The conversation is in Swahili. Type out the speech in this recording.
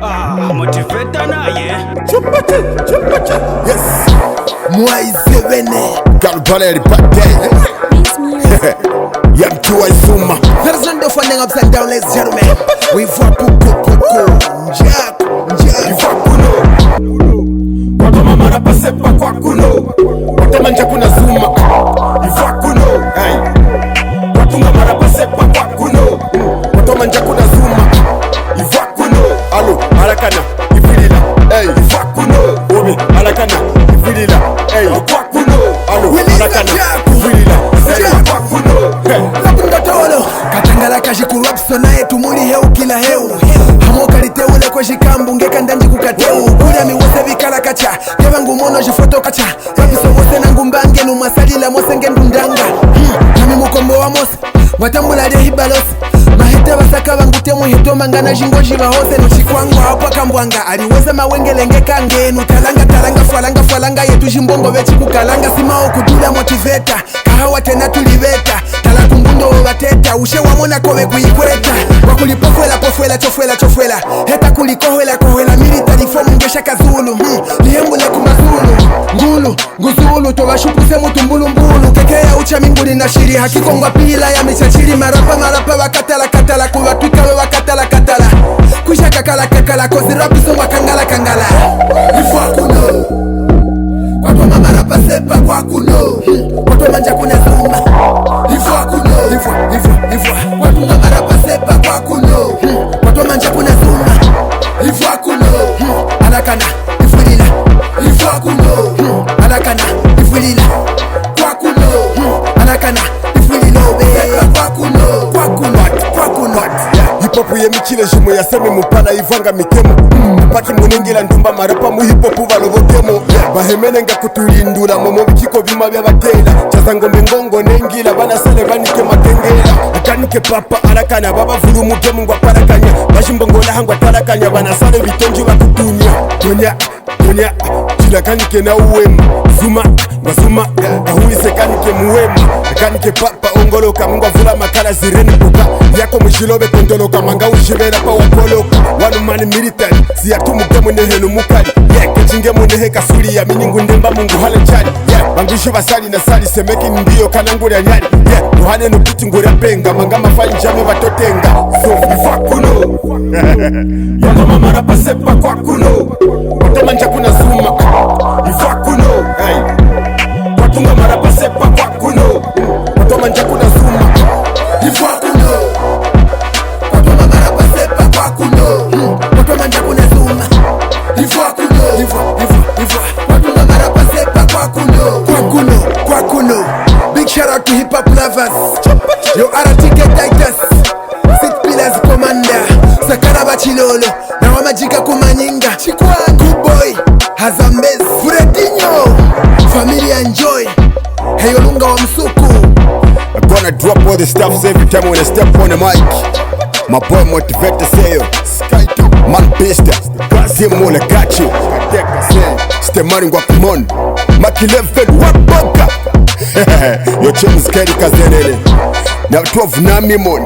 Motivator naye Chupati yes Mwaizevene Kalpana yalipate Ya mkiwa izuma. There's no funding ups and down, ladies and gentlemen. We fuck Njak Ifakuno Watu mama rapasepa kwa kuno Watu manja kuna zuma Ifakuno Watu mama rapasepa kwa kuno Watu manja kuna zuma Ifakuno Alo, alakana, ifilila Ifakuno Obi, alakana, ifilila Ifakuno Alo, alakana, ifilila Ifakuno Labunda tolo Katangala kajikuru wapiso nae tumuli heu kila heu Hamoka liteule kwa jikambu ngeka ndanji kukateu Kule miwose vikala kacha Kevangu mono jifoto kacha Wapiso wose na ngumbange Numasali la mose ngendundanga Nami mukombo wa mose Watambula de hibalosi Mahete basaka bangute muhito mangana jingoji bahose Nuchikwangu hapa kambwanga Aliweza mawengele ngekange Nutalanga falanga yetu jimbongo vechi kukalanga Simao kutula motiveta Kahawa tena tuliveta Talakumbundo wateta Ushe wamona kowe kuikweta Wakulipofwela chofwela Heta kulikohwela Military form ngesha kazulu Lihembule kumazulu Nguzulu Towashupuse mutumbulu Kekea ucha minguli na shiri Hakikongwa pila ya michachiri Marapa wakatala Kuwatuika we wakatala Kusha kakala Kozi rapiso wakangala Ifakuno Watu mama rapa sepa kwa kuno Watu manja kuna zuma Ifakuno Watu mama rapa sepa kwa kuno Watu manja kuna zuma Ifakuno Alakana ifilila Ifakuno Alakana ifilila Kwa kuno Alakana ifilila Kwa kuno Hipopu ye michile jimu ya semi mupana ivanga mikemo Paki munengila ndumba marapa mu hipopu valobotemo Bahemene nga kutulindula momo bikiko bima bya batela Chazangombe ngongo nengila bana sale banike matengela Akanike papa alakana baba vulu mugemu ngwa parakanya Bashimbongola hangwa tarakanya bana sale bitonji bakutunya Tonya Chilakanike na uwemu Zuma Ahuise kanike muwemu Akanike papa ongoloka Mungwa vula makala zireni buka Yako mshilobe kondoloka Manga ushibera pa wakoloka Wanu mani military Siyatu mugemu nehenu mukali Kechinge munehe kasuri ya minyingu ndemba mungu hale chali Bangushi basali na sali semeki ndiyo kananguri ya nyali Muhane nukiti nguri ya penga Manga mafanyi jame batotenga So ifakuno Yanga mama rapa sepa kwa kuno Watu manja kuna zuma Ifakuno Watu mama rapa sepa kwa kuno Watu manja kuna zuma Ifakuno Watu mama rapa sepa kwa kuno Watu manja kuna zuma Ifakuno Watu mama rapa sepa kwa kuno Big shout out to hip hop lovers Yo Aratika Titus Sit Pillars Commander Sakara Bachilolo Na wamajika kumanyinga Good boy Hazambez Fredinho Familia enjoy Heyo lunga wa msuku I'm gonna drop all the stuffs every time when I step on the mic My boy Motivator Sayo Skyto Man Pista Kazi mole kachi Kateka say Stemani ngwa kumon Makileven waboka Yo chemu skeri kazenele Na 12 nami mon